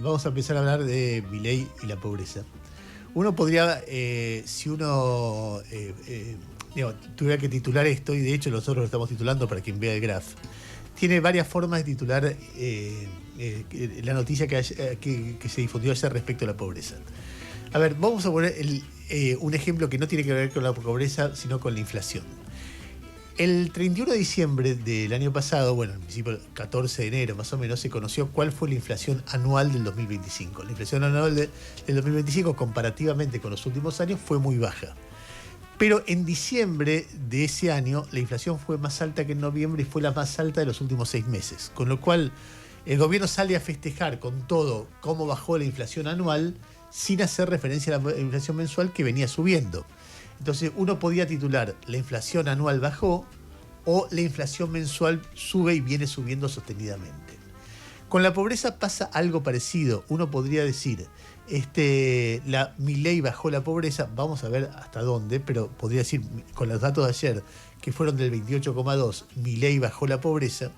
Vamos a empezar a hablar de Milei y la pobreza. Uno podría, si uno tuviera que titular esto, y de hecho nosotros lo estamos titulando para quien vea el graph, tiene varias formas de titular la noticia que se difundió ayer respecto a la pobreza. A ver, vamos a poner un ejemplo que no tiene que ver con la pobreza, sino con la inflación. El 31 de diciembre del año pasado, bueno, en principio el 14 de enero más o menos, se conoció cuál fue la inflación anual del 2025. La inflación anual del 2025, comparativamente con los últimos años, fue muy baja. Pero en diciembre de ese año, la inflación fue más alta que en noviembre y fue la más alta de los últimos 6 meses. Con lo cual, el gobierno sale a festejar con todo cómo bajó la inflación anual, sin hacer referencia a la inflación mensual que venía subiendo. Entonces uno podía titular la inflación anual bajó o la inflación mensual sube y viene subiendo sostenidamente. Con la pobreza pasa algo parecido. Uno podría decir, Milei bajó la pobreza, vamos a ver hasta dónde, pero podría decir con los datos de ayer que fueron del 28,2, Milei bajó la pobreza,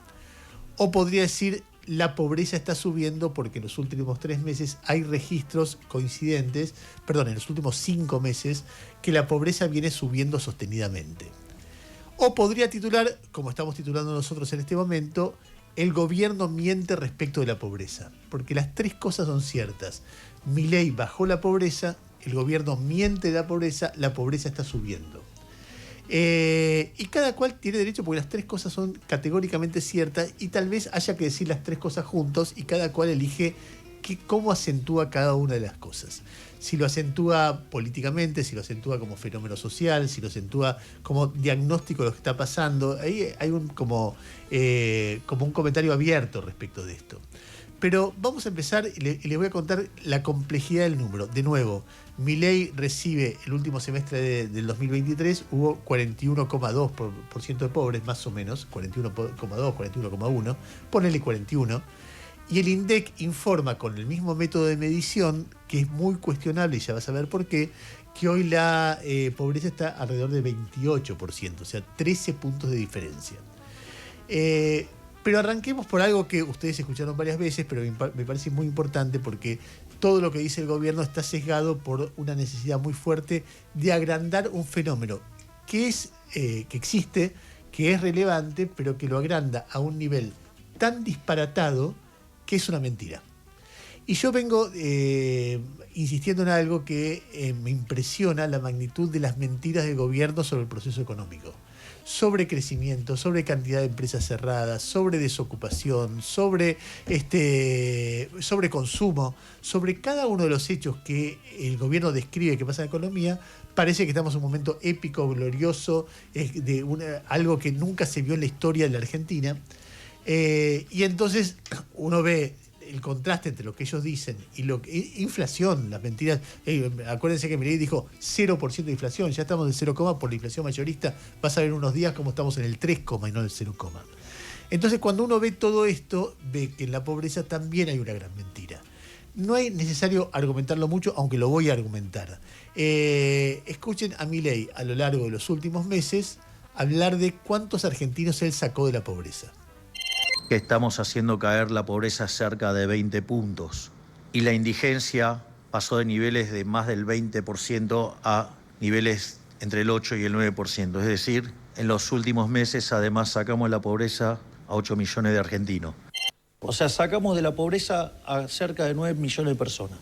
o podría decir la pobreza está subiendo porque en los últimos 3 meses hay registros coincidentes, en los últimos 5 meses, que la pobreza viene subiendo sostenidamente. O podría titular, como estamos titulando nosotros en este momento, el gobierno miente respecto de la pobreza, porque las 3 cosas son ciertas. Milei bajó la pobreza, el gobierno miente de la pobreza está subiendo. Y cada cual tiene derecho porque las 3 cosas son categóricamente ciertas y tal vez haya que decir las 3 cosas juntos y cada cual elige cómo acentúa cada una de las cosas. Si lo acentúa políticamente, si lo acentúa como fenómeno social, si lo acentúa como diagnóstico de lo que está pasando. Ahí hay como un comentario abierto respecto de esto. Pero vamos a empezar y les voy a contar la complejidad del número. De nuevo, Milei recibe el último semestre del 2023, hubo 41,2% de pobres, más o menos, 41,2, 41,1, ponele 41. Y el INDEC informa con el mismo método de medición, que es muy cuestionable y ya vas a ver por qué, que hoy la pobreza está alrededor de 28%, o sea, 13 puntos de diferencia. Pero arranquemos por algo que ustedes escucharon varias veces, pero me parece muy importante porque todo lo que dice el gobierno está sesgado por una necesidad muy fuerte de agrandar un fenómeno que existe, que es relevante, pero que lo agranda a un nivel tan disparatado que es una mentira. Y yo vengo insistiendo en algo que me impresiona, la magnitud de las mentiras del gobierno sobre el proceso económico. Sobre crecimiento, sobre cantidad de empresas cerradas, sobre desocupación, sobre consumo, sobre cada uno de los hechos que el gobierno describe que pasa en la economía. Parece que estamos en un momento épico, glorioso, algo que nunca se vio en la historia de la Argentina. Y entonces uno ve el contraste entre lo que ellos dicen y inflación, las mentiras. Acuérdense que Milei dijo 0% de inflación, ya estamos en 0, por la inflación mayorista. Vas a ver en unos días cómo estamos en el 3, y no en el 0. Entonces cuando uno ve todo esto, ve que en la pobreza también hay una gran mentira. No es necesario argumentarlo mucho, aunque lo voy a argumentar. Escuchen a Milei a lo largo de los últimos meses hablar de cuántos argentinos él sacó de la pobreza. Que estamos haciendo caer la pobreza cerca de 20 puntos y la indigencia pasó de niveles de más del 20% a niveles entre el 8 y el 9%. Es decir, en los últimos meses además sacamos la pobreza a 8 millones de argentinos. O sea, sacamos de la pobreza a cerca de 9 millones de personas.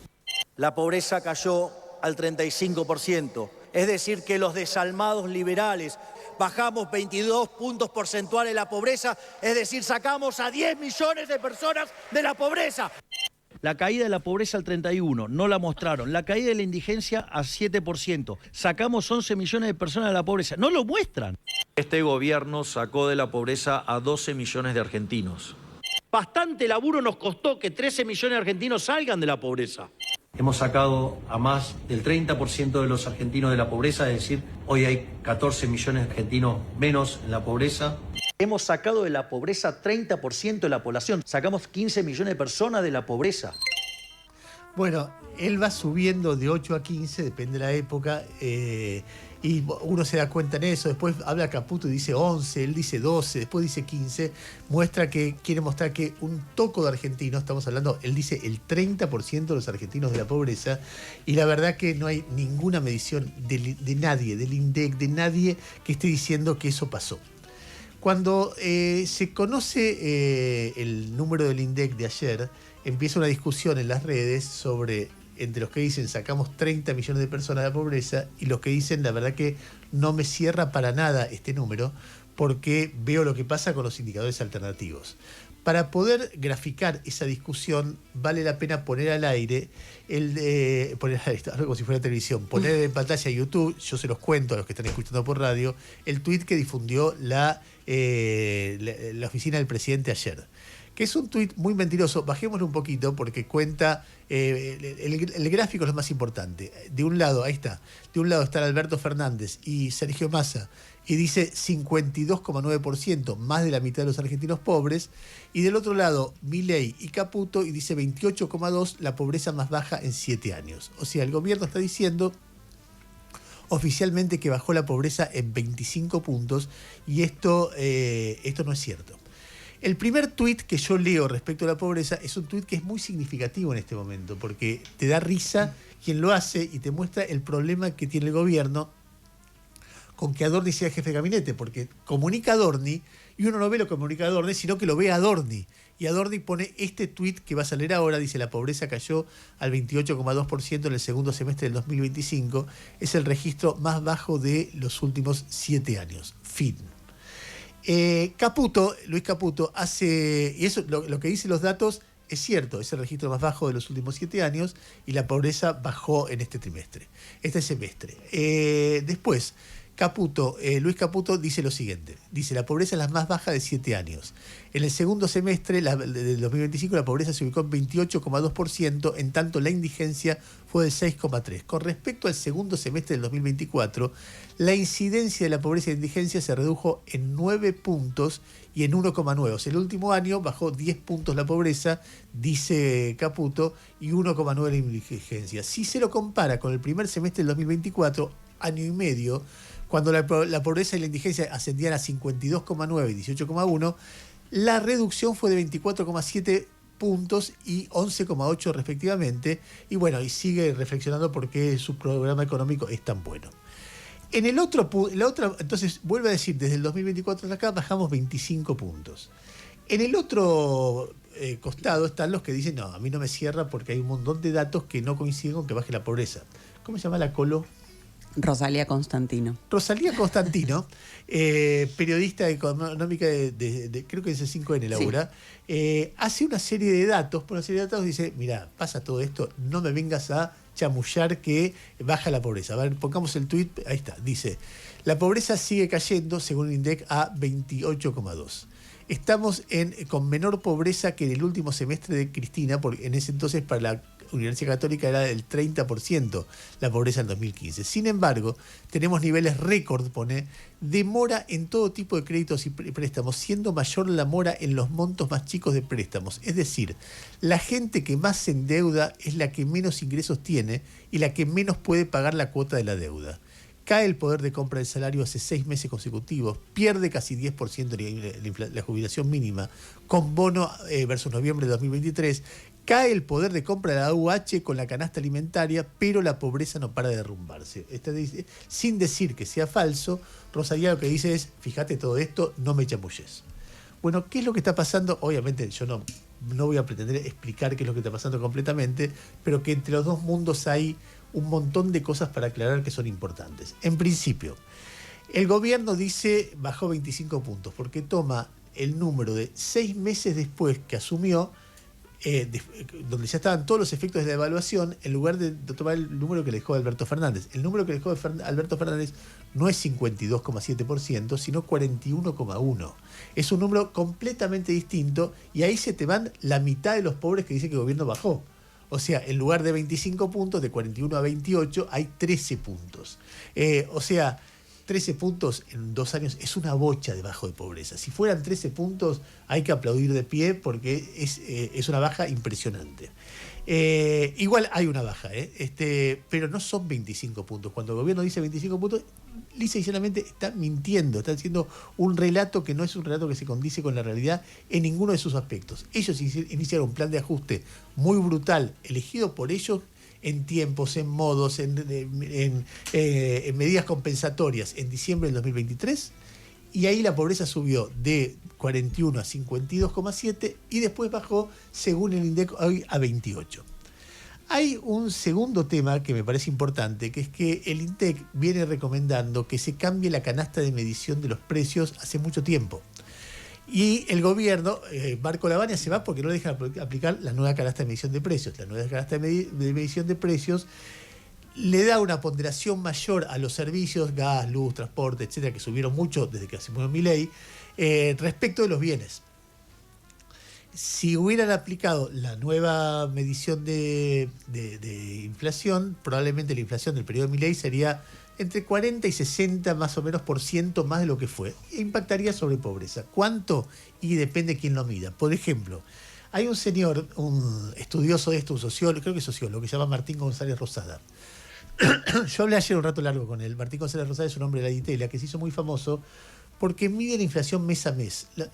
La pobreza cayó al 35%, es decir, que los desalmados liberales bajamos 22 puntos porcentuales la pobreza, es decir, sacamos a 10 millones de personas de la pobreza. La caída de la pobreza al 31, no la mostraron. La caída de la indigencia a 7%. Sacamos 11 millones de personas de la pobreza. No lo muestran. Este gobierno sacó de la pobreza a 12 millones de argentinos. Bastante laburo nos costó que 13 millones de argentinos salgan de la pobreza. Hemos sacado a más del 30% de los argentinos de la pobreza, es decir, hoy hay 14 millones de argentinos menos en la pobreza. Hemos sacado de la pobreza 30% de la población, sacamos 15 millones de personas de la pobreza. Bueno, él va subiendo de 8 a 15, depende de la época, y uno se da cuenta en eso. Después habla Caputo y dice 11, él dice 12, después dice 15. Quiere mostrar que un toco de argentinos, estamos hablando, él dice el 30% de los argentinos de la pobreza, y la verdad que no hay ninguna medición de nadie, del INDEC, de nadie que esté diciendo que eso pasó. Cuando se conoce el número del INDEC de ayer, empieza una discusión en las redes sobre, entre los que dicen sacamos 30 millones de personas de la pobreza y los que dicen la verdad que no me cierra para nada este número porque veo lo que pasa con los indicadores alternativos. Para poder graficar esa discusión vale la pena poner al aire, poner algo como si fuera televisión, poner en pantalla YouTube, yo se los cuento a los que están escuchando por radio, el tuit que difundió la oficina del presidente ayer, que es un tuit muy mentiroso. Bajémoslo un poquito porque cuenta, el gráfico es lo más importante. De un lado, ahí está, de un lado están Alberto Fernández y Sergio Massa, y dice 52,9%, más de la mitad de los argentinos pobres, y del otro lado Milei y Caputo, y dice 28,2%, la pobreza más baja en 7 años. O sea, el gobierno está diciendo oficialmente que bajó la pobreza en 25 puntos, y esto no es cierto. El primer tuit que yo leo respecto a la pobreza es un tuit que es muy significativo en este momento, porque te da risa quien lo hace y te muestra el problema que tiene el gobierno con que Adorni sea jefe de gabinete, porque comunica Adorni y uno no ve lo que comunica Adorni, sino que lo ve Adorni. Y Adorni pone este tuit que vas a leer ahora, dice: la pobreza cayó al 28,2% en el segundo semestre del 2025, es el registro más bajo de los últimos 7 años. Fin. Luis Caputo hace, y eso lo que dicen los datos es cierto, es el registro más bajo de los últimos 7 años y la pobreza bajó en este semestre. Después, Luis Caputo dice lo siguiente, dice: la pobreza es la más baja de 7 años. En el segundo semestre del 2025 la pobreza se ubicó en 28,2%, en tanto la indigencia fue del 6,3%. Con respecto al segundo semestre del 2024, la incidencia de la pobreza e indigencia se redujo en 9 puntos y en 1,9. O sea, el último año bajó 10 puntos la pobreza, dice Caputo, y 1,9 la indigencia. Si se lo compara con el primer semestre del 2024, año y medio, cuando la pobreza y la indigencia ascendían a 52,9 y 18,1, la reducción fue de 24,7 puntos y 11,8 respectivamente. Y bueno, y sigue reflexionando por qué su programa económico es tan bueno. En el otro, entonces, vuelve a decir, desde el 2024 hasta acá bajamos 25 puntos. En el otro costado están los que dicen: no, a mí no me cierra porque hay un montón de datos que no coinciden con que baje la pobreza. ¿Cómo se llama la colo? Rosalía Constantino. Rosalía Constantino, periodista económica de creo que es el 5N labura, hace una serie de datos, dice: mira, pasa todo esto, no me vengas a chamullar que baja la pobreza. A ver, pongamos el tuit, ahí está, dice: la pobreza sigue cayendo, según el INDEC, a 28,2. Estamos con menor pobreza que en el último semestre de Cristina, porque en ese entonces para la Universidad Católica era del 30% la pobreza en 2015. Sin embargo, tenemos niveles récord, de mora en todo tipo de créditos y préstamos, siendo mayor la mora en los montos más chicos de préstamos. Es decir, la gente que más se endeuda es la que menos ingresos tiene y la que menos puede pagar la cuota de la deuda. Cae el poder de compra del salario hace 6 meses consecutivos, pierde casi 10% la jubilación mínima con bono versus noviembre de 2023, cae el poder de compra de la UH con la canasta alimentaria, pero la pobreza no para de derrumbarse. Sin decir que sea falso, Rosalía lo que dice es: fíjate todo esto, no me chamulles. Bueno, ¿qué es lo que está pasando? Obviamente yo no voy a pretender explicar qué es lo que está pasando completamente, pero que entre los dos mundos hay un montón de cosas para aclarar que son importantes. En principio, el gobierno dice bajó 25 puntos porque toma el número de 6 meses después que asumió, donde ya estaban todos los efectos de la evaluación, en lugar de tomar el número que le dejó Alberto Fernández. El número que le dejó Alberto Fernández no es 52,7%, sino 41,1%. Es un número completamente distinto y ahí se te van la mitad de los pobres que dice que el gobierno bajó. O sea, en lugar de 25 puntos, de 41 a 28, hay 13 puntos. O sea, 13 puntos en 2 años es una bocha de bajo de pobreza. Si fueran 13 puntos, hay que aplaudir de pie porque es una baja impresionante. Igual hay una baja, pero no son 25 puntos. Cuando el gobierno dice 25 puntos, lisa y llanamente está mintiendo, está haciendo un relato que no es un relato que se condice con la realidad en ninguno de sus aspectos. Ellos iniciaron un plan de ajuste muy brutal, elegido por ellos en tiempos, en modos, en medidas compensatorias en diciembre del 2023, y ahí la pobreza subió de 41 a 52,7 y después bajó, según el INDEC, hoy a 28. Hay un segundo tema que me parece importante, que es que el INDEC viene recomendando que se cambie la canasta de medición de los precios hace mucho tiempo. Y el gobierno, Marco Lavagna, se va porque no deja aplicar la nueva canasta de medición de precios. La nueva canasta de medición de precios le da una ponderación mayor a los servicios, gas, luz, transporte, etcétera, que subieron mucho desde que asumió Milei, respecto de los bienes. Si hubieran aplicado la nueva medición de inflación, probablemente la inflación del periodo de Milei sería entre 40 y 60 más o menos por ciento más de lo que fue. E impactaría sobre pobreza. ¿Cuánto? Y depende de quién lo mida. Por ejemplo, hay un señor, un estudioso de esto, un sociólogo, creo que es sociólogo, que se llama Martín González Rosada. Yo hablé ayer un rato largo con él. Martín González Rosada es un hombre de la Ditela que se hizo muy famoso porque mide la inflación mes a mes. La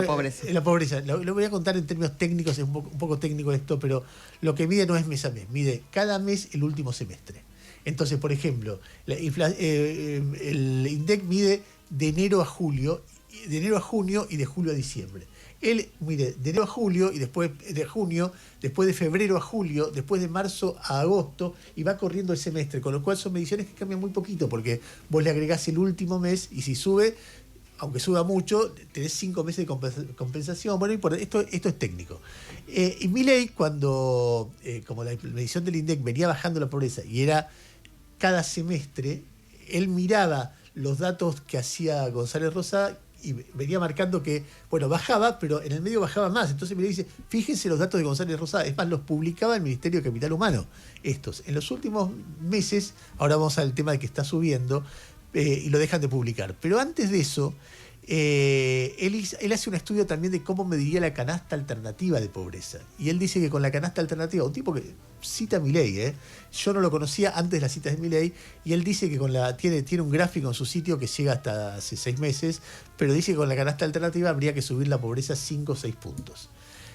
pobreza. La pobreza. Lo voy a contar en términos técnicos, es un poco técnico esto, pero lo que mide no es mes a mes, mide cada mes el último semestre. Entonces, por ejemplo, el INDEC mide de enero a junio y de julio a diciembre. Él mide de enero a julio y después de junio, después de febrero a julio, después de marzo a agosto, y va corriendo el semestre, con lo cual son mediciones que cambian muy poquito, porque vos le agregás el último mes y si sube, aunque suba mucho, tenés 5 meses de compensación. Bueno, esto es técnico. Y Milei, cuando, como la medición del INDEC venía bajando la pobreza y era cada semestre, él miraba los datos que hacía González Rosada y venía marcando que, bueno, bajaba, pero en el medio bajaba más. Entonces Milei dice, fíjense los datos de González Rosada. Es más, los publicaba el Ministerio de Capital Humano. Estos. En los últimos meses, ahora vamos al tema de que está subiendo, y lo dejan de publicar. Pero antes de eso, él hace un estudio también de cómo mediría la canasta alternativa de pobreza. Y él dice que con la canasta alternativa, un tipo que cita a Milei, yo no lo conocía antes de las citas de Milei, y él dice que tiene un gráfico en su sitio que llega hasta hace 6 meses, pero dice que con la canasta alternativa habría que subir la pobreza 5 o 6 puntos.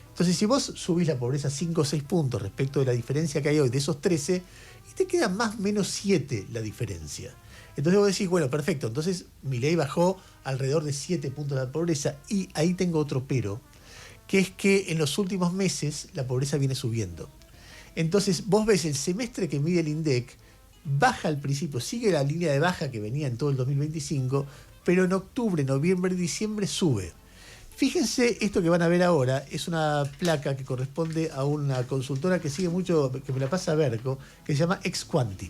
Entonces, si vos subís la pobreza 5 o 6 puntos respecto de la diferencia que hay hoy de esos 13, y te queda más o menos 7 la diferencia. Entonces vos decís, bueno, perfecto, entonces Milei bajó alrededor de 7 puntos de la pobreza, y ahí tengo otro pero, que es que en los últimos meses la pobreza viene subiendo. Entonces vos ves el semestre que mide el INDEC, baja al principio, sigue la línea de baja que venía en todo el 2025, pero en octubre, noviembre y diciembre sube. Fíjense, esto que van a ver ahora es una placa que corresponde a una consultora que sigue mucho, que me la pasa Berco, que se llama Exquanti.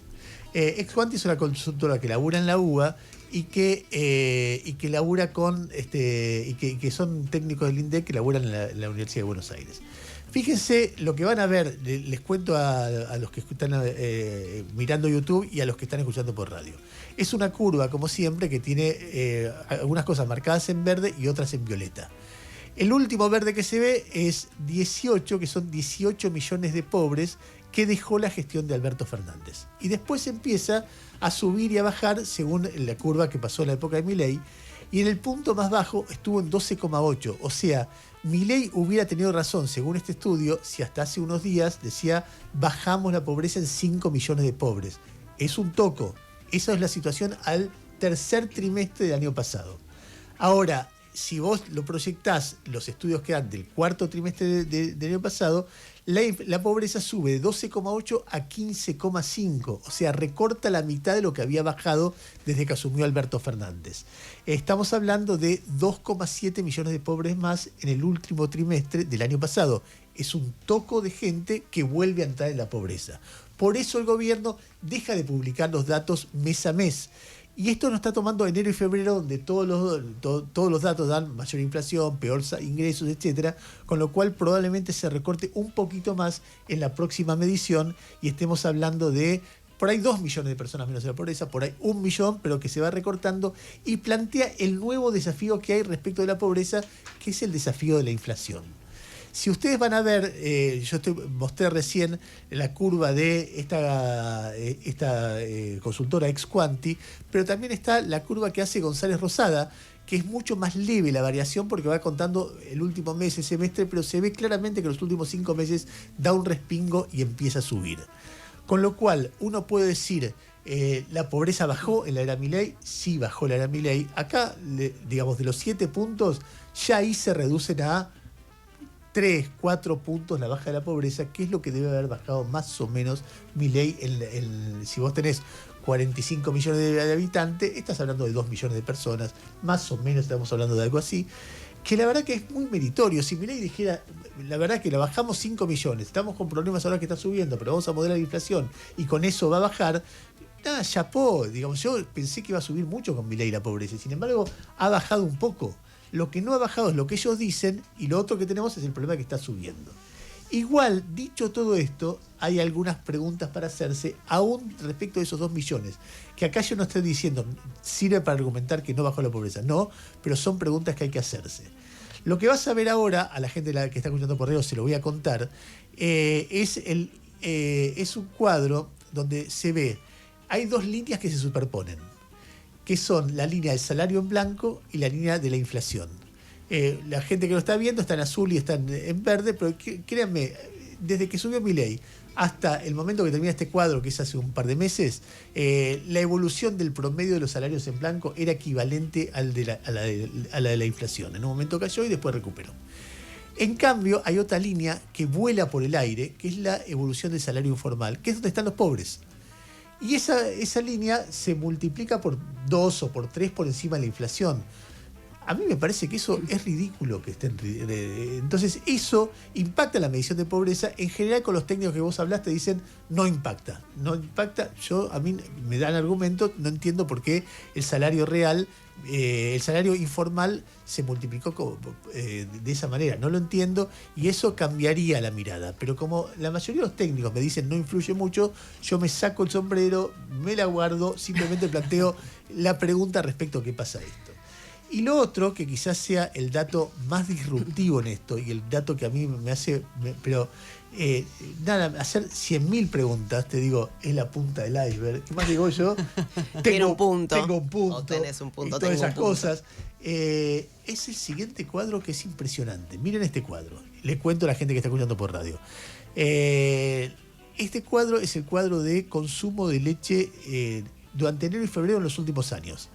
Exquanti es una consultora que labura en la UBA y que labura con y que son técnicos del INDEC que laburan en la Universidad de Buenos Aires. Fíjense lo que van a ver, les cuento a los que están mirando YouTube y a los que están escuchando por radio. Es una curva, como siempre, que tiene algunas cosas marcadas en verde y otras en violeta. El último verde que se ve es 18, que son 18 millones de pobres que dejó la gestión de Alberto Fernández. Y después empieza a subir y a bajar según la curva que pasó en la época de Milei. Y en el punto más bajo estuvo en 12,8. O sea, Milei hubiera tenido razón, según este estudio, si hasta hace unos días decía bajamos la pobreza en 5 millones de pobres. Es un toco. Esa es la situación al tercer trimestre del año pasado. Ahora, si vos lo proyectás, los estudios que dan del cuarto trimestre del año pasado, la pobreza sube de 12,8 a 15,5. O sea, recorta la mitad de lo que había bajado desde que asumió Alberto Fernández. Estamos hablando de 2,7 millones de pobres más en el último trimestre del año pasado. Es un toco de gente que vuelve a entrar en la pobreza. Por eso el gobierno deja de publicar los datos mes a mes. Y esto nos está tomando enero y febrero, donde todos los datos dan mayor inflación, peor ingresos, etcétera, con lo cual probablemente se recorte un poquito más en la próxima medición y estemos hablando de por ahí 2 millones de personas menos en la pobreza, por ahí 1 millón, pero que se va recortando y plantea el nuevo desafío que hay respecto de la pobreza, que es el desafío de la inflación. Si ustedes van a ver, mostré recién la curva de esta consultora Exquanti, pero también está la curva que hace González Rosada, que es mucho más leve la variación porque va contando el último mes, el semestre, pero se ve claramente que los últimos 5 meses da un respingo y empieza a subir. Con lo cual, uno puede decir, ¿la pobreza bajó en la era Milei? Sí, bajó la era Milei. Acá, digamos, de los 7 puntos, ya ahí se reducen a 3, 4 puntos la baja de la pobreza, que es lo que debe haber bajado más o menos Milei. Si vos tenés 45 millones de habitantes, estás hablando de 2 millones de personas, más o menos estamos hablando de algo así, que la verdad que es muy meritorio. Si Milei dijera, la verdad que la bajamos 5 millones, estamos con problemas ahora que está subiendo, pero vamos a moderar la inflación y con eso va a bajar, nada, chapó. Digamos, yo pensé que iba a subir mucho con Milei la pobreza, sin embargo ha bajado un poco. Lo que no ha bajado es lo que ellos dicen, y lo otro que tenemos es el problema que está subiendo. Igual, dicho todo esto, hay algunas preguntas para hacerse, aún respecto de esos 2 millones, que acá yo no estoy diciendo, sirve para argumentar que no bajó la pobreza, no, pero son preguntas que hay que hacerse. Lo que vas a ver ahora, a la gente que está escuchando por radio se lo voy a contar, es un cuadro donde se ve, hay 2 líneas que se superponen, que son la línea del salario en blanco y la línea de la inflación. La gente que lo está viendo está en azul y está en verde, pero créanme, desde que subió Milei hasta el momento que termina este cuadro, que es hace un par de meses, la evolución del promedio de los salarios en blanco era equivalente a la de la inflación. En un momento cayó y después recuperó. En cambio, hay otra línea que vuela por el aire, que es la evolución del salario informal, que es donde están los pobres. Y esa línea se multiplica por 2 o por 3 por encima de la inflación. A mí me parece que eso es ridículo que estén. Entonces, eso impacta la medición de pobreza. En general, con los técnicos que vos hablaste, dicen no impacta. No impacta. A mí me dan argumentos, no entiendo por qué el salario real, el salario informal se multiplicó de esa manera. No lo entiendo y eso cambiaría la mirada. Pero como la mayoría de los técnicos me dicen no influye mucho, yo me saco el sombrero, me la guardo, simplemente planteo la pregunta respecto a qué pasa esto. Y lo otro, que quizás sea el dato más disruptivo en esto, y el dato que a mí me hace... hacer 100.000 preguntas, te digo, es la punta del iceberg. ¿Qué más digo yo? Tengo un punto. Tengo un punto. O tenés un punto, y todas esas tengo un punto. cosas. Es el siguiente cuadro que es impresionante. Miren este cuadro. Le cuento a la gente que está escuchando por radio. Este cuadro es el cuadro de consumo de leche durante enero y febrero en los últimos años.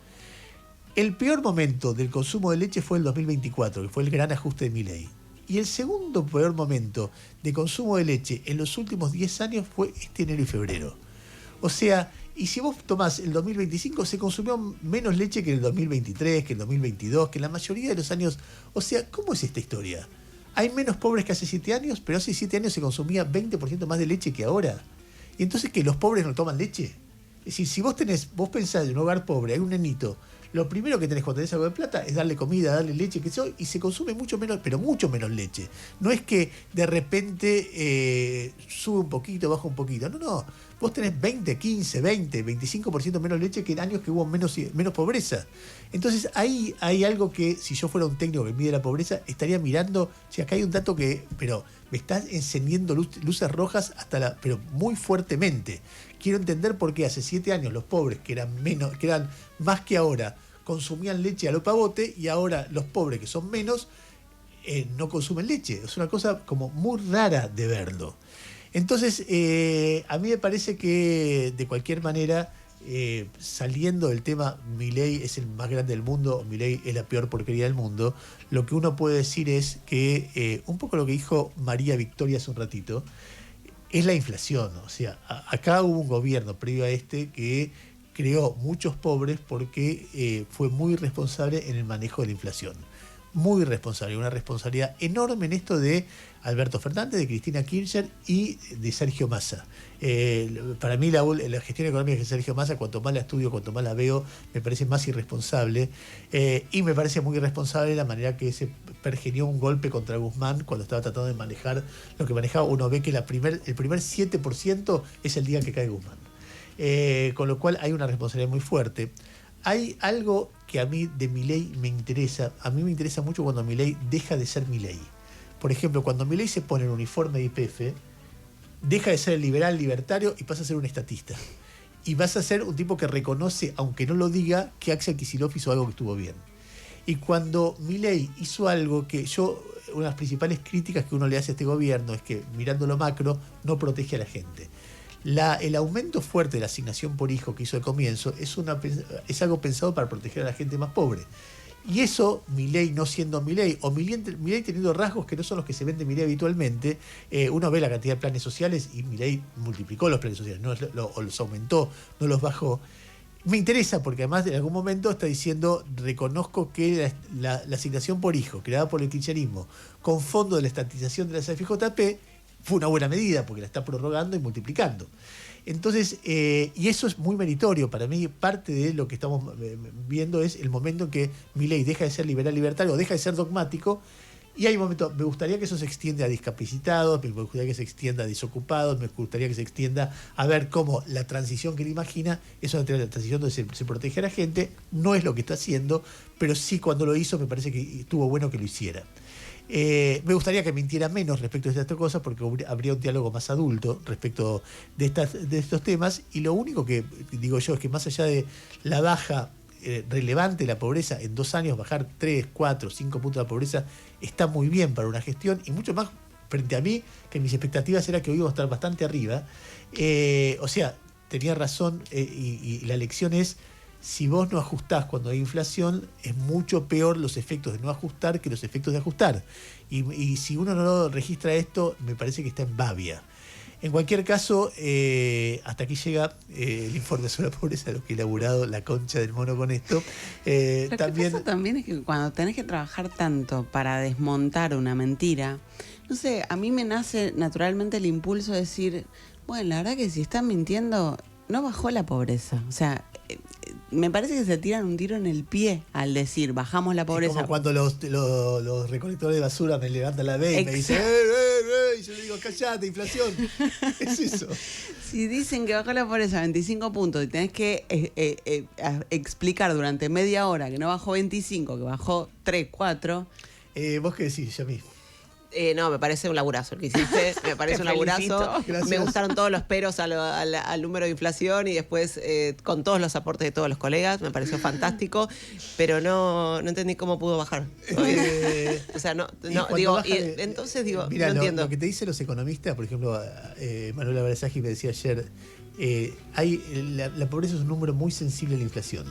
El peor momento del consumo de leche fue el 2024, que fue el gran ajuste de Milei. Y el segundo peor momento de consumo de leche en los últimos 10 años fue este enero y febrero. O sea, y si vos tomás el 2025, se consumió menos leche que en el 2023, que en el 2022, que en la mayoría de los años. O sea, ¿cómo es esta historia? Hay menos pobres que hace 7 años, pero hace 7 años se consumía 20% más de leche que ahora. Y entonces, ¿que los pobres no toman leche? Es decir, si vos pensás en un hogar pobre, hay un nenito, lo primero que tenés cuando tenés algo de plata es darle comida, darle leche, y se consume mucho menos, pero mucho menos leche. No es que de repente sube un poquito, baja un poquito. No. Vos tenés 20, 15, 20, 25% menos leche que en años que hubo menos pobreza. Entonces ahí hay algo que, si yo fuera un técnico que mide la pobreza, estaría mirando. Si acá hay un dato pero me está encendiendo luces rojas pero muy fuertemente. Quiero entender por qué hace 7 años los pobres, que eran más que ahora, consumían leche a lo pavote, y ahora los pobres, que son menos, no consumen leche. Es una cosa como muy rara de verlo. Entonces, a mí me parece que, de cualquier manera, saliendo del tema, Milei es el más grande del mundo, Milei es la peor porquería del mundo, lo que uno puede decir es que, un poco lo que dijo María Victoria hace un ratito, es la inflación. O sea, acá hubo un gobierno previo a este que creó muchos pobres porque fue muy irresponsable en el manejo de la inflación. Muy irresponsable, una responsabilidad enorme en esto de Alberto Fernández, de Cristina Kirchner y de Sergio Massa. Para mí la gestión económica de Sergio Massa, cuanto más la estudio, cuanto más la veo, me parece más irresponsable. Y me parece muy irresponsable la manera que se pergenió un golpe contra Guzmán cuando estaba tratando de manejar lo que manejaba. Uno ve que el primer 7% es el día que cae Guzmán. Con lo cual hay una responsabilidad muy fuerte. Hay algo que a mí de Milei me interesa. A mí me interesa mucho cuando Milei deja de ser Milei. Por ejemplo, cuando Milei se pone el uniforme de YPF, deja de ser el liberal libertario y pasa a ser un estatista. Y vas a ser un tipo que reconoce, aunque no lo diga, que Axel Kicillof hizo algo que estuvo bien. Y cuando Milei hizo algo que una de las principales críticas que uno le hace a este gobierno es que, mirando lo macro, no protege a la gente. El aumento fuerte de la asignación por hijo que hizo al comienzo es algo pensado para proteger a la gente más pobre. Y eso, Milei no siendo Milei, o Milei teniendo rasgos que no son los que se ven de Milei habitualmente, uno ve la cantidad de planes sociales y Milei multiplicó los planes sociales, o los aumentó, no los bajó. Me interesa porque además en algún momento está diciendo, reconozco que la asignación por hijo creada por el kirchnerismo con fondo de la estatización de la CFJP fue una buena medida porque la está prorrogando y multiplicando. Entonces, y eso es muy meritorio. Para mí, parte de lo que estamos viendo es el momento en que Milei deja de ser liberal libertario, deja de ser dogmático, y hay un momento, me gustaría que eso se extienda a discapacitados, me gustaría que se extienda a desocupados, me gustaría que se extienda a ver cómo la transición que él imagina es una transición donde se protege a la gente. No es lo que está haciendo, pero sí cuando lo hizo me parece que estuvo bueno que lo hiciera. Me gustaría que mintiera menos respecto de estas cosas porque habría un diálogo más adulto respecto de estos temas, y lo único que digo yo es que más allá de la baja relevante de la pobreza, en 2 años bajar 3, 4, 5 puntos de la pobreza está muy bien para una gestión, y mucho más frente a mí, que mis expectativas era que hoy íbamos a estar bastante arriba. O sea, tenía razón, y la lección es: si vos no ajustás cuando hay inflación, es mucho peor los efectos de no ajustar que los efectos de ajustar. Y si uno no registra esto, me parece que está en babia. En cualquier caso, hasta aquí llega el informe sobre la pobreza, lo que he elaborado la concha del mono con esto. Lo que pasa también es que cuando tenés que trabajar tanto para desmontar una mentira, no sé, a mí me nace naturalmente el impulso de decir, bueno, la verdad que si están mintiendo, no bajó la pobreza. O sea, me parece que se tiran un tiro en el pie al decir, bajamos la pobreza. Es como cuando los recolectores de basura me levantan la vez y me dicen, y yo le digo, callate, inflación. Es eso. Si dicen que bajó la pobreza 25 puntos y tenés que explicar durante media hora que no bajó 25, que bajó 3, 4. ¿Vos qué decís, Yami? No, me parece un laburazo el que hiciste, me parece un laburazo. Me gustaron todos los peros al número de inflación y después con todos los aportes de todos los colegas, me pareció fantástico, pero no entendí cómo pudo bajar. O sea, entonces digo, mira, no entiendo. Lo que te dicen los economistas, por ejemplo, Manuela Barazagi me decía ayer, la pobreza es un número muy sensible a la inflación.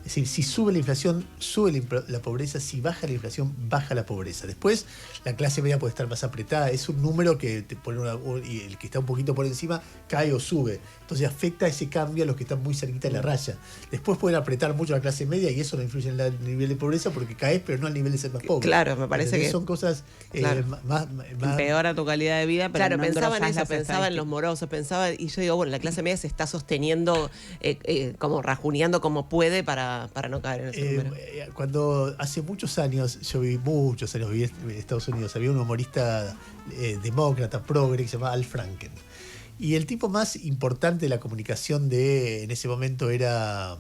Es decir, si sube la inflación, sube la pobreza. Si baja la inflación, baja la pobreza. Después, la clase media puede estar más apretada. Es un número que te pone y el que está un poquito por encima cae o sube. Entonces afecta ese cambio a los que están muy cerquita de la raya. Después pueden apretar mucho la clase media y eso no influye en el nivel de pobreza porque caes, pero no al nivel de ser más pobre. Claro, me parece que son cosas más empeora tu calidad de vida, pero claro, no pensaba en eso, las pensaba en los morosos, y yo digo, bueno, la clase media se está sosteniendo como rajuneando como puede para no caer en ese número. Cuando hace muchos años, viví en Estados Unidos, había un humorista demócrata, progre, que se llamaba Al Franken. Y el tipo más importante de la comunicación en ese momento era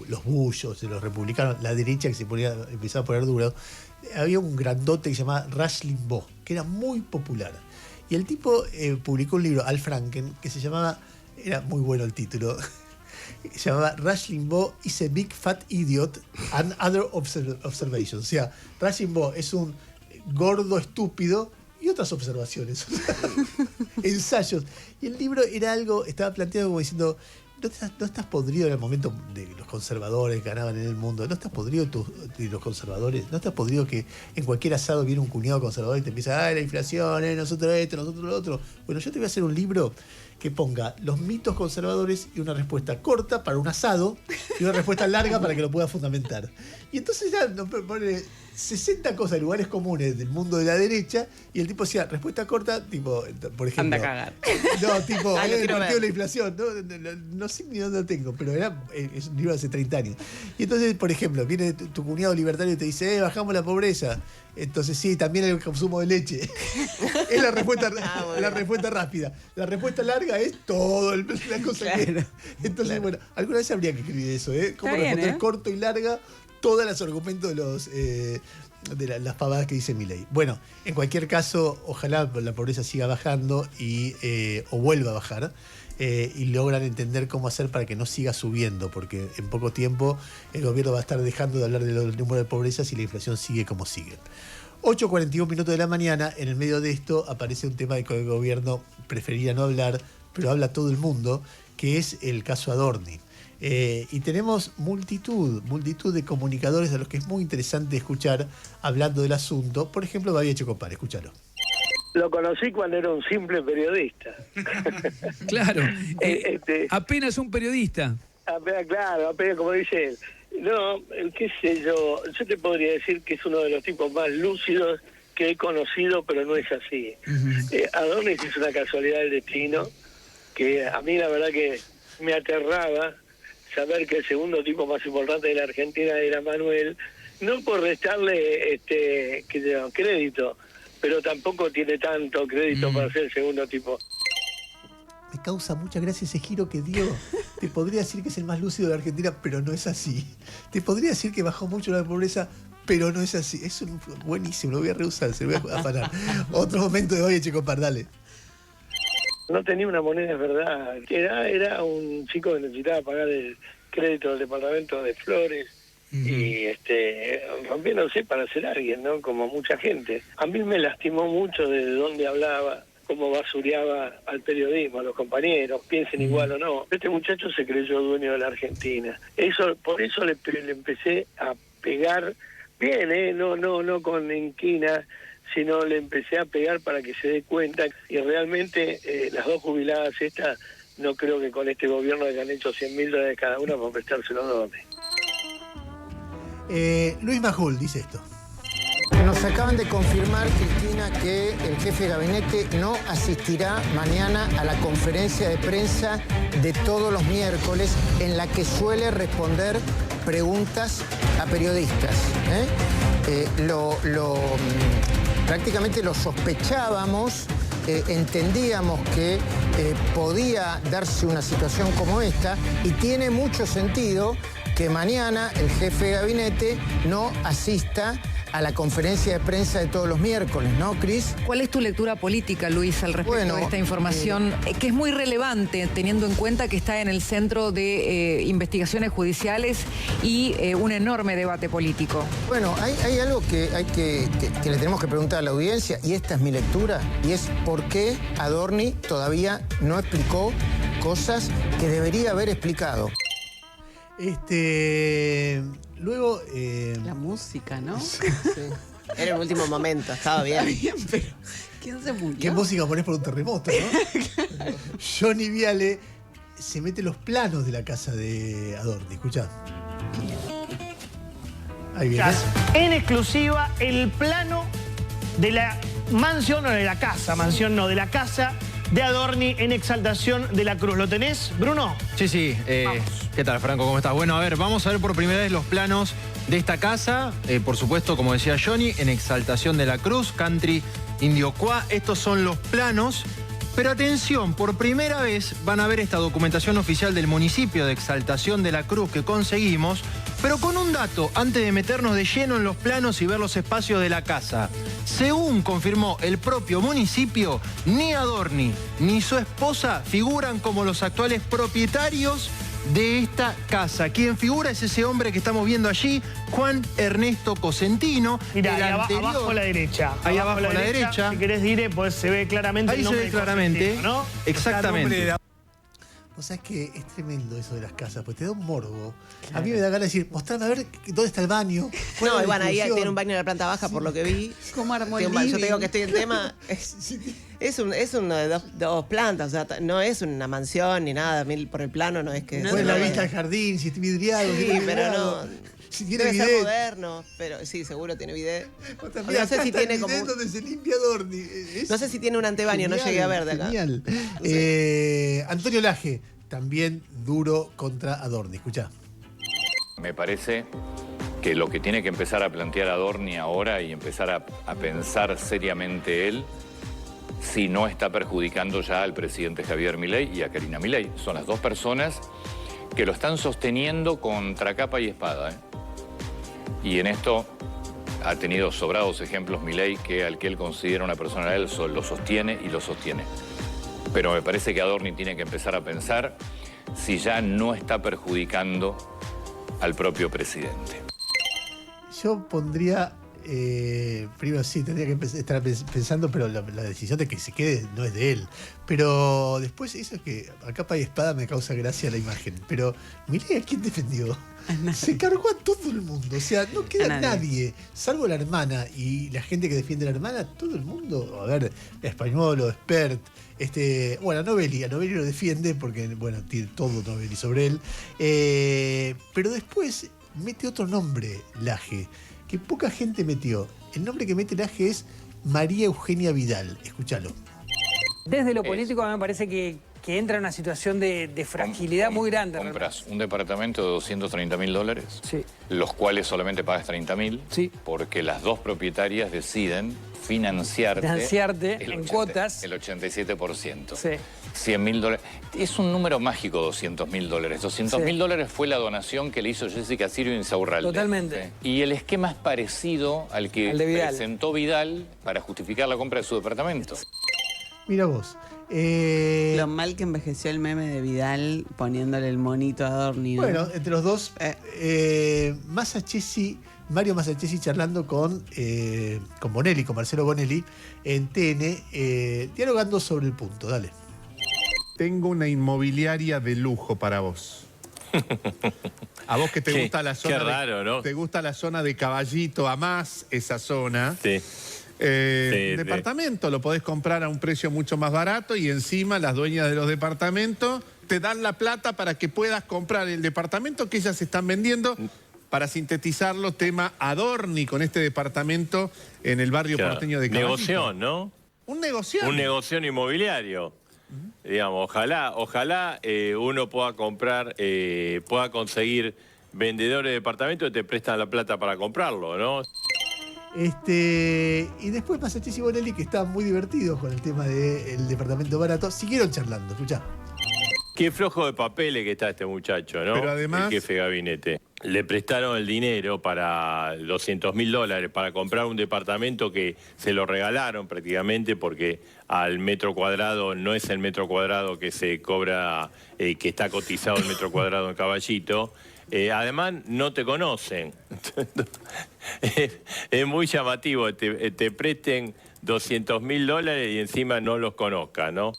los bullos, los republicanos, la derecha que empezaba a poner duro. Había un grandote que se llamaba Rush Limbaugh, que era muy popular. Y el tipo publicó un libro, Al Franken, que se llamaba, era muy bueno el título, se llamaba Rush Limbaugh is a Big Fat Idiot and Other Observations. O sea, Rush Limbaugh es un gordo estúpido y otras observaciones, ensayos. Y el libro estaba planteado como diciendo, no estás podrido en el momento de los conservadores ganaban en el mundo, no estás podrido de los conservadores, no estás podrido que en cualquier asado viene un cuñado conservador y te empieza, la inflación, nosotros esto, nosotros lo otro. Bueno, yo te voy a hacer un libro que ponga los mitos conservadores y una respuesta corta para un asado y una respuesta larga para que lo pueda fundamentar. Y entonces ya nos pone 60 cosas, lugares comunes del mundo de la derecha, y el tipo decía, respuesta corta, tipo, por ejemplo... Anda a cagar. No, tipo, el partido ver. de la inflación, no sé ni dónde lo tengo, pero es un libro de hace 30 años. Y entonces, por ejemplo, viene tu cuñado libertario y te dice, bajamos la pobreza. Entonces sí, también el consumo de leche. Es la respuesta, la respuesta rápida. La respuesta larga es todo la cosa que... Entonces, bueno, alguna vez habría que escribir eso, ¿eh? Cómo responder corto y larga todos los argumentos de las pavadas que dice Milei. Bueno, en cualquier caso, ojalá la pobreza siga bajando o vuelva a bajar. Y logran entender cómo hacer para que no siga subiendo, porque en poco tiempo el gobierno va a estar dejando de hablar de los números de pobreza si la inflación sigue como sigue. 8:41 minutos de la mañana, en el medio de esto aparece un tema del que el gobierno preferiría no hablar, pero habla todo el mundo, que es el caso Adorni. Y tenemos multitud de comunicadores a los que es muy interesante escuchar hablando del asunto. Por ejemplo, Babi Echecopar, escúchalo. Lo conocí cuando era un simple periodista. Claro, apenas un periodista. Claro, apenas como dice él. No, qué sé yo te podría decir que es uno de los tipos más lúcidos que he conocido, pero no es así. Adorni es una casualidad del destino, que a mí la verdad que me aterraba saber que el segundo tipo más importante de la Argentina era Manuel, no por restarle crédito, pero tampoco tiene tanto crédito para ser el segundo tipo. Me causa mucha gracia ese giro que dio. Te podría decir que es el más lúcido de la Argentina, pero no es así. Te podría decir que bajó mucho la pobreza, pero no es así. Es buenísimo, lo voy a rehusar, se lo voy a afanar. Otro momento de hoy, Echecopar, dale. No tenía una moneda, es verdad. Era un chico que necesitaba pagar el crédito del departamento de Flores. Y rompiéndose para ser alguien, ¿no? Como mucha gente. A mí me lastimó mucho de dónde hablaba, cómo basureaba al periodismo, a los compañeros, piensen igual o no. Este muchacho se creyó dueño de la Argentina. Por eso le empecé a pegar bien, no con inquina, sino le empecé a pegar para que se dé cuenta. Y realmente las dos jubiladas estas, no creo que con este gobierno hayan hecho $100.000 cada una para prestárselo a Adorni. Luis Majul dice esto. Nos acaban de confirmar, Cristina, que el jefe de gabinete no asistirá mañana a la conferencia de prensa de todos los miércoles en la que suele responder preguntas a periodistas. Prácticamente lo sospechábamos, entendíamos que podía darse una situación como esta y tiene mucho sentido que mañana el jefe de gabinete no asista a la conferencia de prensa de todos los miércoles, ¿no, Cris? ¿Cuál es tu lectura política, Luis, al respecto de esta información? Que es muy relevante, teniendo en cuenta que está en el centro de investigaciones judiciales y un enorme debate político. Bueno, hay algo que le tenemos que preguntar a la audiencia, y esta es mi lectura, y es por qué Adorni todavía no explicó cosas que debería haber explicado. Luego... La música, ¿no? Sí. Era el último momento, estaba bien. Pero ¿quién se murió? ¿Qué música ponés por un terremoto, no? Johnny Viale se mete los planos de la casa de Adorni. Escuchá. Ahí viene. En exclusiva, el plano de la mansión, no de la casa, de la casa de Adorni en Exaltación de la Cruz. ¿Lo tenés, Bruno? Sí. ¿Qué tal, Franco? ¿Cómo estás? Bueno, a ver, vamos a ver por primera vez los planos de esta casa. Por supuesto, como decía Johnny, en Exaltación de la Cruz, Country Indiocuá. Estos son los planos. Pero atención, por primera vez van a ver esta documentación oficial del municipio de Exaltación de la Cruz que conseguimos, pero con un dato, antes de meternos de lleno en los planos y ver los espacios de la casa. Según confirmó el propio municipio, ni Adorni ni su esposa figuran como los actuales propietarios de esta casa. Quien figura es ese hombre que estamos viendo allí, Juan Ernesto Cosentino. Mirá, abajo a la derecha. Ahí abajo a la derecha. Si querés dire, pues se ve claramente ahí el nombre. Ahí se ve claramente, ¿no? Exactamente. Vos sabés que es tremendo eso de las casas, pues te da un morbo. Claro. A mí me da ganas de decir, mostrame a ver dónde está el baño. No, y bueno, ahí tiene un baño en la planta baja, por lo que vi. Como armó el Yo te digo que estoy en tema. Es una de dos plantas, o sea, no es una mansión ni nada. Por el plano no es que... No es la vista al jardín, si está vidriado. Sí, pero no... Si tiene debe bidet. ser moderno, pero sí, seguro tiene bidet. No sé si tiene como donde se limpia Adorni. No sé si tiene un antebaño, no llegué a ver de acá. Genial. No sé. Antonio Laje, también duro contra Adorni. Escuchá. Me parece que lo que tiene que empezar a plantear Adorni ahora y empezar a pensar seriamente él, si no está perjudicando ya al presidente Javier Milei y a Karina Milei. Son las dos personas que lo están sosteniendo contra capa y espada, Y en esto ha tenido sobrados ejemplos Milei, que al que él considera una persona de él lo sostiene y lo sostiene. Pero me parece que Adorni tiene que empezar a pensar si ya no está perjudicando al propio presidente. Yo pondría, primero sí, tendría que estar pensando, pero la decisión de que se quede no es de él. Pero después, eso es que a capa y espada me causa gracia la imagen. Pero Milei, ¿a quién defendió? Se cargó a todo el mundo. O sea, no queda nadie, salvo la hermana y la gente que defiende a la hermana, todo el mundo. A ver, Españolo, Spert, bueno, a Novelli lo defiende porque, bueno, tiene todo Novelli sobre él. Pero después mete otro nombre, Laje, que poca gente metió. El nombre que mete Laje es María Eugenia Vidal. Escúchalo. Desde lo político a mí me parece que entra en una situación de fragilidad muy grande. Compras un departamento de $230.000, sí, los cuales solamente pagas 30.000, sí, porque las dos propietarias deciden financiarte en cuotas. El 87%. Sí. $100.000. Es un número mágico, $200.000. $200.000 fue la donación que le hizo Jessica Sirio Insaurralde. Totalmente. Sí. Y el esquema es parecido al que presentó Vidal para justificar la compra de su departamento. Mira vos. Lo mal que envejeció el meme de Vidal poniéndole el monito a Adorni, ¿no? Bueno, entre los dos, Mario Masachesi charlando con Bonelli, con Marcelo Bonelli, en TN, dialogando sobre el punto. Dale. Tengo una inmobiliaria de lujo para vos. A vos que te gusta la zona. Qué raro, ¿no? Te gusta la zona de Caballito, amás esa zona. Sí. Departamento lo podés comprar a un precio mucho más barato y encima las dueñas de los departamentos te dan la plata para que puedas comprar el departamento que ellas están vendiendo. Para sintetizarlo, tema Adorni con este departamento en el barrio porteño de Caballito. Negoción, ¿no? Un negocio. Un negocio inmobiliario. Digamos, ojalá uno pueda comprar, pueda conseguir vendedores de departamentos que te prestan la plata para comprarlo, ¿no? Y después Masachesi y Bonelli, que estaban muy divertidos con el tema del departamento barato, siguieron charlando. Escuchá. Qué flojo de papeles que está este muchacho, ¿no? Pero además, el jefe de gabinete. Le prestaron el dinero para $200.000 para comprar un departamento que se lo regalaron prácticamente porque al metro cuadrado no es el metro cuadrado que se cobra, que está cotizado el metro cuadrado en Caballito. Además, no te conocen. Es muy llamativo, te presten $200.000 y encima no los conozcan, ¿no?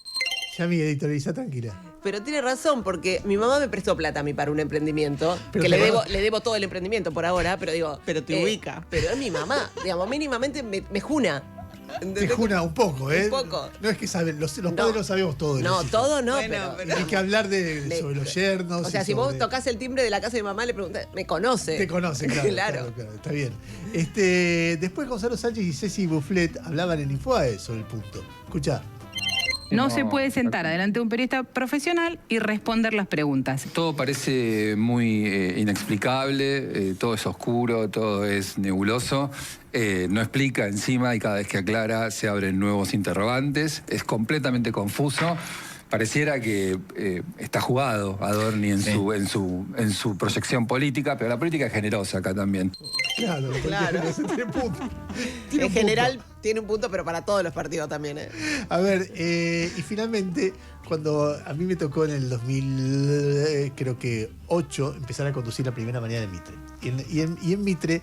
Ya mi editorializa, tranquila. Pero tiene razón, porque mi mamá me prestó plata a mí para un emprendimiento, pero que le debo todo el emprendimiento por ahora, pero digo... Pero te ubica. Pero es mi mamá, digamos, mínimamente me juna. Te juna un poco, ¿eh? Un poco. No es que saben, los padres lo sabemos todo. No, todo no, bueno, pero... Hay que hablar sobre los yernos. O sea, si vos tocás el timbre de la casa de mi mamá, le preguntás, me conoce. Te conoce, claro. Claro, está bien. Después Gonzalo Sánchez y Ceci Bufflet hablaban en Infoae sobre el punto. Escuchá. No se puede sentar adelante de un periodista profesional y responder las preguntas. Todo parece muy inexplicable, todo es oscuro, todo es nebuloso, no explica encima y cada vez que aclara se abren nuevos interrogantes, es completamente confuso. Pareciera que está jugado Adorni en su proyección política, pero la política es generosa acá también. Claro. Tiene punto. En general tiene un punto, pero para todos los partidos también. A ver, y finalmente, cuando a mí me tocó en el 2008 empezar a conducir la primera mañana de Mitre. Y en Mitre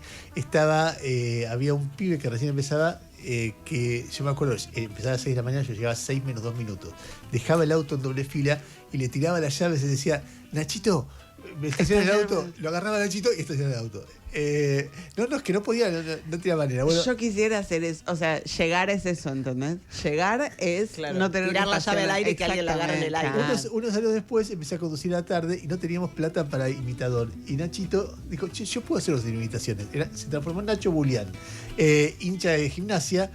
había un pibe que recién empezaba, que yo me acuerdo, empezaba a las 6 de la mañana, yo llegaba a 6 menos 2 minutos. Dejaba el auto en doble fila y le tiraba las llaves y decía, Nachito, me estaciona el auto, lo agarraba Nachito y estacionaba el auto. No, es que no podía, no tenía manera. Bueno, yo quisiera hacer eso, o sea, llegar es eso, ¿entendés? Llegar es no tener tirar la llave al aire y que alguien la agarre en el aire. Unos años después empecé a conducir a la tarde y no teníamos plata para imitador. Y Nachito dijo, yo puedo hacer las imitaciones. Se transformó en Nacho Bulián, hincha de Gimnasia,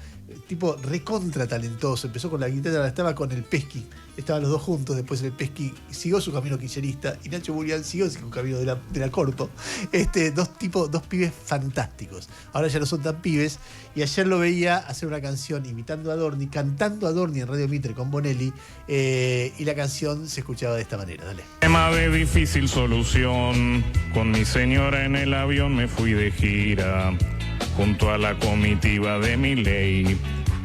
tipo recontra talentoso. Empezó con la guitarra, estaba con el Pesky. Estaban los dos juntos, después el Pesky siguió su camino kirchnerista y Nacho Burián siguió su camino de la corpo. Dos pibes fantásticos. Ahora ya no son tan pibes. Y ayer lo veía hacer una canción imitando a Adorni, cantando a Adorni en Radio Mitre con Bonelli. Y la canción se escuchaba de esta manera. Dale. Tema de difícil solución. Con mi señora en el avión me fui de gira. Junto a la comitiva de Milei.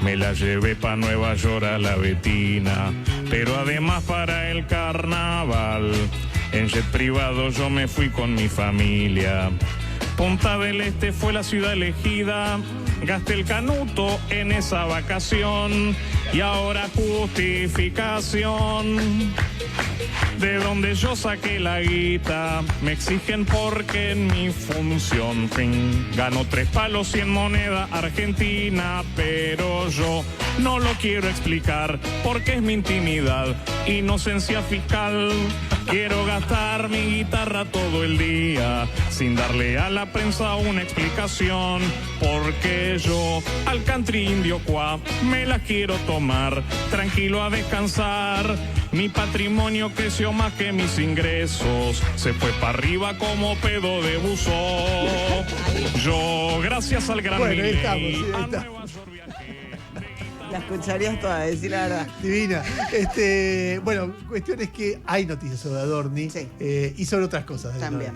Me la llevé pa' Nueva York a la Betina, pero además para el carnaval, en jet privado yo me fui con mi familia. Punta del Este fue la ciudad elegida, gasté el canuto en esa vacación y ahora justificación. De donde yo saqué la guita, me exigen porque en mi función gano 3 palos y en moneda argentina, pero yo no lo quiero explicar porque es mi intimidad, inocencia fiscal. Quiero gastar mi guitarra todo el día sin darle a la prensa una explicación, porque yo al country Indioquá me la quiero tomar tranquilo a descansar. Mi patrimonio creció más que mis ingresos, se fue para arriba como pedo de buzo. Yo, gracias al gran Milei, a Nueva York viajé. La escucharías toda, decir la verdad. Divina. Bueno, cuestión es que hay noticias sobre Adorni y sobre otras cosas. También.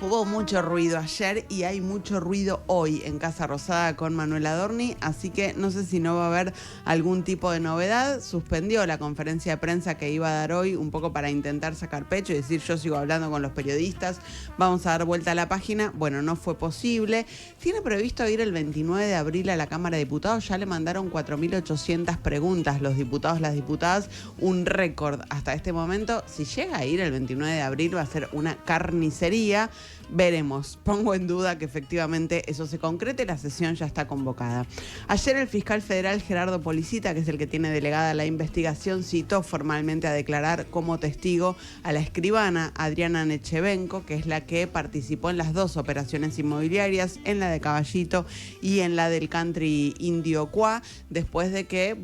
Hubo mucho ruido ayer y hay mucho ruido hoy en Casa Rosada con Manuel Adorni, así que no sé si no va a haber algún tipo de novedad. Suspendió la conferencia de prensa que iba a dar hoy un poco para intentar sacar pecho y decir yo sigo hablando con los periodistas, vamos a dar vuelta a la página. Bueno, no fue posible. Tiene previsto ir el 29 de abril a la Cámara de Diputados, ya le mandaron 4.800 preguntas los diputados, las diputadas, un récord hasta este momento. Si llega a ir el 29 de abril va a ser una carnicería. Veremos, pongo en duda que efectivamente eso se concrete, la sesión ya está convocada. Ayer el fiscal federal Gerardo Policita, que es el que tiene delegada la investigación, citó formalmente a declarar como testigo a la escribana Adriana Nechevenko, que es la que participó en las 2 operaciones inmobiliarias, en la de Caballito y en la del country Indioquá, después de que,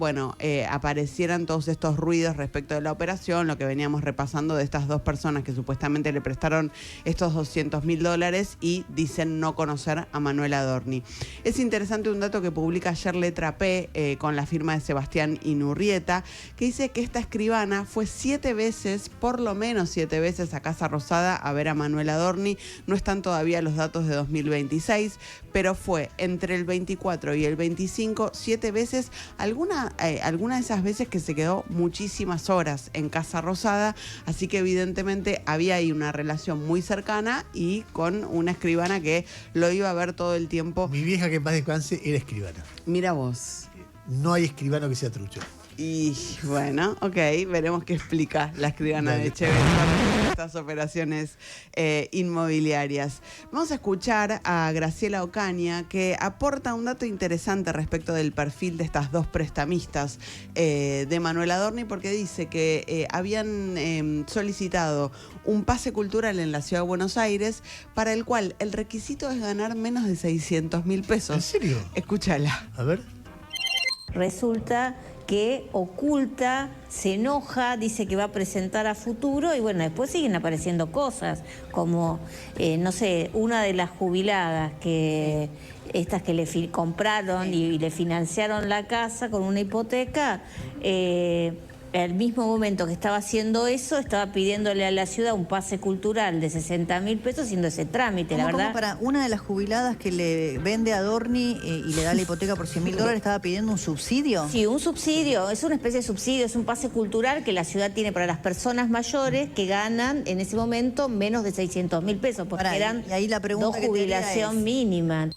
aparecieran todos estos ruidos respecto de la operación, lo que veníamos repasando de estas 2 personas que supuestamente le prestaron estos $200.000 y dicen no conocer a Manuel Adorni. Es interesante un dato que publica ayer Letra P con la firma de Sebastián Inurrieta, que dice que esta escribana fue 7 veces, por lo menos 7 veces a Casa Rosada a ver a Manuel Adorni. No están todavía los datos de 2026, pero fue entre el 24 y el 25, 7 veces, alguna de esas veces que se quedó muchísimas horas en Casa Rosada, así que evidentemente había ahí una relación muy cercana y con una escribana que lo iba a ver todo el tiempo. Mi vieja, que en paz descanse, era escribana. Mira vos. No hay escribano que sea trucho. Y bueno, ok, veremos qué explica la escribana de Echeverría en estas operaciones inmobiliarias. Vamos a escuchar a Graciela Ocaña, que aporta un dato interesante respecto del perfil de estas 2 prestamistas de Manuel Adorni, porque dice que habían solicitado un pase cultural en la Ciudad de Buenos Aires, para el cual el requisito es ganar menos de $600.000 pesos. ¿En serio? Escúchala. A ver. Resulta que oculta, se enoja, dice que va a presentar a futuro y bueno, después siguen apareciendo cosas como, una de las jubiladas que estas que le compraron y le financiaron la casa con una hipoteca, al mismo momento que estaba haciendo eso, estaba pidiéndole a la ciudad un pase cultural de $60.000 pesos haciendo ese trámite, la verdad. ¿Cómo para una de las jubiladas que le vende a Adorni y le da la hipoteca por $100.000 estaba pidiendo un subsidio? Sí, un subsidio, es una especie de subsidio, es un pase cultural que la ciudad tiene para las personas mayores que ganan en ese momento menos de $600.000 pesos, porque eran y ahí la pregunta 2 jubilación mínima.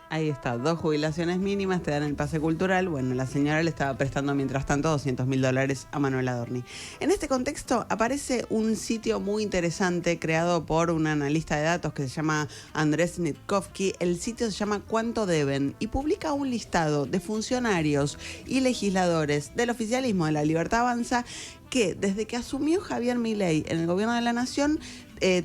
Ahí está, 2 jubilaciones mínimas, te dan el pase cultural. Bueno, la señora le estaba prestando mientras tanto $200.000 a Manuel Adorni. En este contexto aparece un sitio muy interesante creado por un analista de datos que se llama Andrés Nitkovsky. El sitio se llama ¿Cuánto deben? Y publica un listado de funcionarios y legisladores del oficialismo de La Libertad Avanza que desde que asumió Javier Milei en el gobierno de la Nación,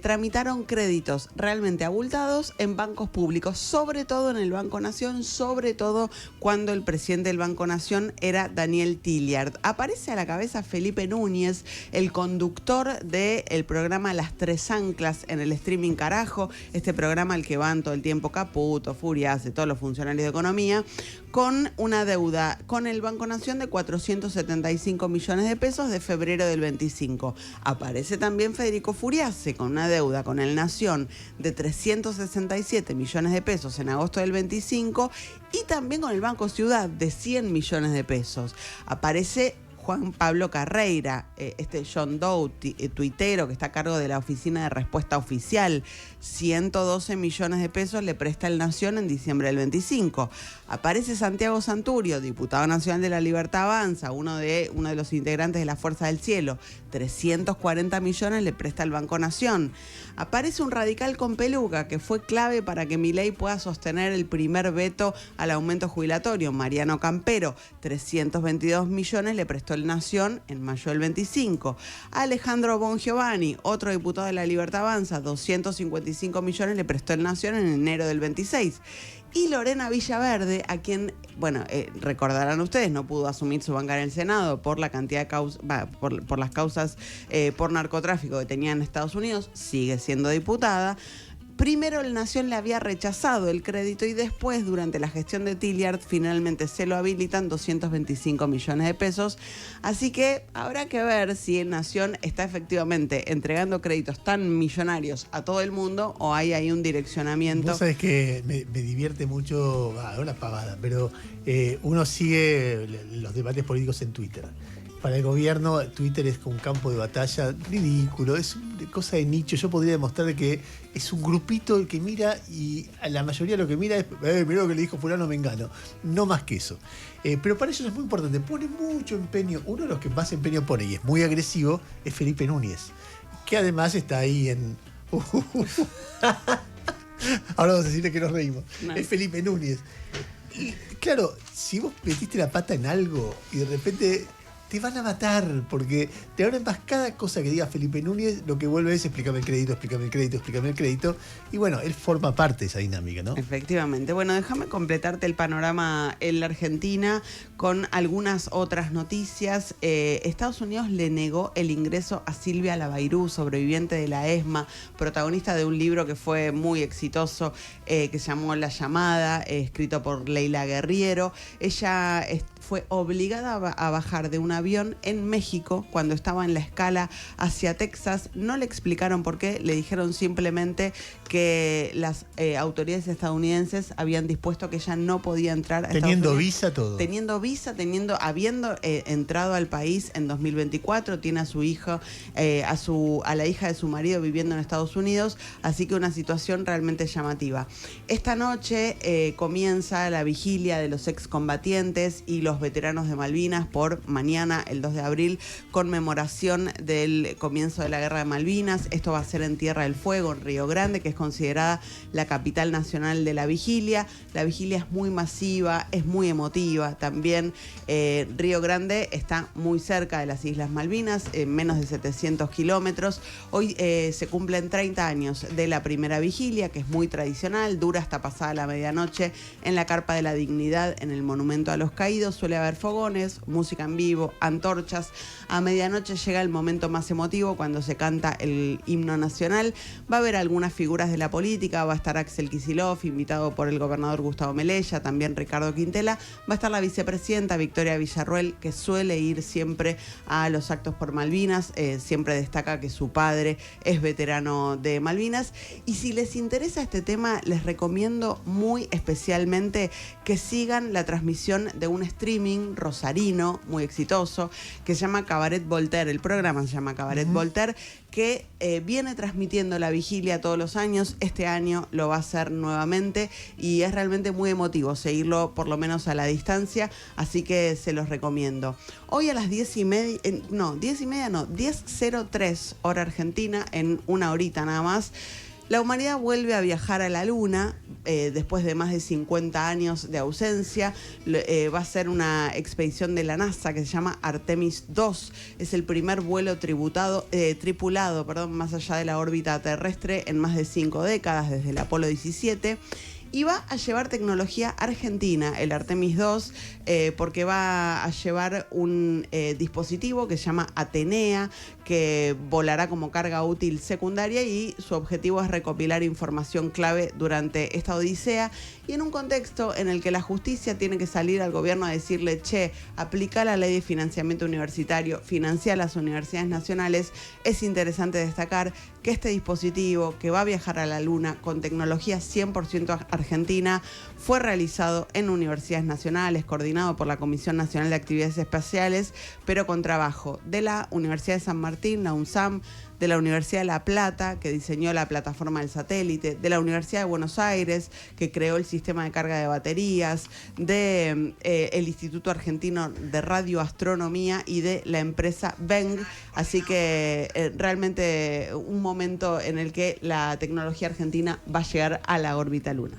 tramitaron créditos realmente abultados en bancos públicos, sobre todo en el Banco Nación, sobre todo cuando el presidente del Banco Nación era Daniel Tilliard. Aparece a la cabeza Felipe Núñez, el conductor del programa Las Tres Anclas en el streaming Carajo, este programa al que van todo el tiempo Caputo, Furias, todos los funcionarios de economía, con una deuda con el Banco Nación de 475 millones de pesos de febrero del 25. Aparece también Federico Furiase con una deuda con el Nación de 367 millones de pesos en agosto del 25 y también con el Banco Ciudad de 100 millones de pesos. Aparece Juan Pablo Carreira, este John Doe, tuitero que está a cargo de la Oficina de Respuesta Oficial, 112 millones de pesos le presta el Nación en diciembre del 25. Aparece Santiago Santurio, diputado nacional de la Libertad Avanza, uno de los integrantes de la Fuerza del Cielo, 340 millones le presta el Banco Nación. Aparece un radical con peluca que fue clave para que Milei pueda sostener el primer veto al aumento jubilatorio, Mariano Campero, 322 millones le prestó el Nación en mayo del 25. Alejandro Bongiovanni, otro diputado de la Libertad Avanza, 255 millones le prestó el Nación en enero del 26. Y Lorena Villaverde, a quien, recordarán ustedes, no pudo asumir su banca en el Senado por la cantidad de por las causas por narcotráfico que tenía en Estados Unidos, sigue siendo diputada. Primero el Nación le había rechazado el crédito y después, durante la gestión de Tilliard, finalmente se lo habilitan 225 millones de pesos. Así que habrá que ver si el Nación está efectivamente entregando créditos tan millonarios a todo el mundo o hay ahí un direccionamiento. Vos sabés que me divierte mucho, una pavada, pero uno sigue los debates políticos en Twitter. Para el gobierno, Twitter es como un campo de batalla ridículo, es una cosa de nicho. Yo podría demostrar que es un grupito el que mira y a la mayoría lo que mira es, mirá lo que le dijo fulano mengano, no más que eso. Pero para ellos es muy importante, pone mucho empeño. Uno de los que más empeño pone y es muy agresivo es Felipe Núñez, que además está ahí en... Ahora vamos a decirle que nos reímos. No. Es Felipe Núñez. Y, claro, si vos metiste la pata en algo y de repente... te van a matar, porque te abren más cada cosa que diga Felipe Núñez, lo que vuelve es explícame el crédito, explícame el crédito, explícame el crédito. Y bueno, él forma parte de esa dinámica, ¿no? Efectivamente. Bueno, déjame completarte el panorama en la Argentina con algunas otras noticias. Estados Unidos le negó el ingreso a Silvia Labairú, sobreviviente de la ESMA, protagonista de un libro que fue muy exitoso, que se llamó La Llamada, escrito por Leila Guerriero. Ella fue obligada a bajar de un avión en México cuando estaba en la escala hacia Texas. No le explicaron por qué, le dijeron simplemente que las autoridades estadounidenses habían dispuesto que ella no podía entrar a Estados Unidos. Teniendo visa todo. Teniendo visa, habiendo entrado al país en 2024, tiene a su hijo, a la hija de su marido viviendo en Estados Unidos, así que una situación realmente llamativa. Esta noche comienza la vigilia de los excombatientes y los veteranos de Malvinas por mañana, el 2 de abril, conmemoración del comienzo de la Guerra de Malvinas. Esto va a ser en Tierra del Fuego, en Río Grande, que es considerada la capital nacional de la vigilia. La vigilia es muy masiva, es muy emotiva también. Río Grande está muy cerca de las Islas Malvinas, menos de 700 kilómetros. Hoy se cumplen 30 años de la primera vigilia, que es muy tradicional, dura hasta pasada la medianoche en la Carpa de la Dignidad, en el Monumento a los Caídos. Suele haber fogones, música en vivo, antorchas. A medianoche llega el momento más emotivo cuando se canta el himno nacional. Va a haber algunas figuras de la política, va a estar Axel Kicillof, invitado por el gobernador Gustavo Melella, también Ricardo Quintela. Va a estar la vicepresidenta Victoria Villarruel, que suele ir siempre a los actos por Malvinas. Siempre destaca que su padre es veterano de Malvinas. Y si les interesa este tema, les recomiendo muy especialmente que sigan la transmisión de un streaming rosarino muy exitoso que se llama Cabaret Voltaire. El programa se llama Cabaret Voltaire, que viene transmitiendo la vigilia todos los años. Este año lo va a hacer nuevamente y es realmente muy emotivo seguirlo, por lo menos a la distancia, así que se los recomiendo. Hoy a las 10:03 hora argentina, en una horita nada más, La humanidad vuelve a viajar a la Luna después de más de 50 años de ausencia. Va a ser una expedición de la NASA que se llama Artemis II. Es el primer vuelo tripulado, más allá de la órbita terrestre en más de 5 décadas, desde el Apolo 17. Y va a llevar tecnología argentina, el Artemis II, porque va a llevar un dispositivo que se llama Atenea, que volará como carga útil secundaria, y su objetivo es recopilar información clave durante esta odisea, y en un contexto en el que la justicia tiene que salir al gobierno a decirle: che, aplica la ley de financiamiento universitario, financia las universidades nacionales. Es interesante destacar que este dispositivo, que va a viajar a la Luna con tecnología 100% argentina, fue realizado en universidades nacionales, coordinado por la Comisión Nacional de Actividades Espaciales, pero con trabajo de la Universidad de San Martín, la UNSAM, de la Universidad de La Plata, que diseñó la plataforma del satélite, de la Universidad de Buenos Aires, que creó el sistema de carga de baterías, de el Instituto Argentino de Radioastronomía y de la empresa Beng. Así que realmente un momento en el que la tecnología argentina va a llegar a la órbita lunar.